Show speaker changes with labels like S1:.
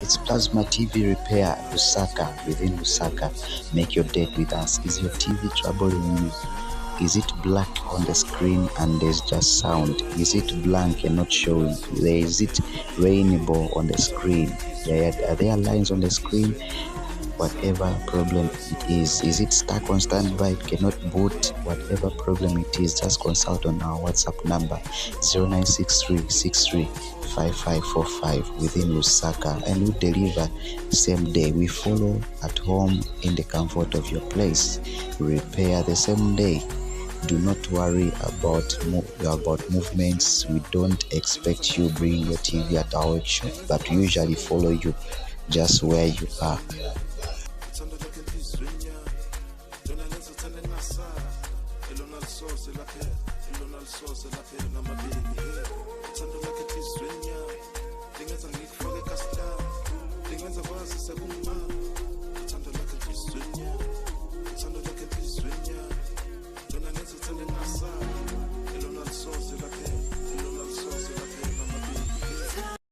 S1: It's Plasma TV Repair Lusaka. Within Lusaka, make your date with us. Is your TV troubling you? Is it black on the screen and there's just sound? Is it blank and not showing? Is it rainbow on the screen? Are there lines on the screen? Whatever problem it is it stuck on standby, it cannot boot? Whatever problem it is, just consult on our WhatsApp number 0963635545 within Lusaka, and we deliver same day. We follow at home in the comfort of your place. Repair the same day. Do not worry about movements. We don't expect you bring your TV at our workshop, but we usually follow you just where you are.
S2: Ngikufake custom, lingenza kwazi sekumanje.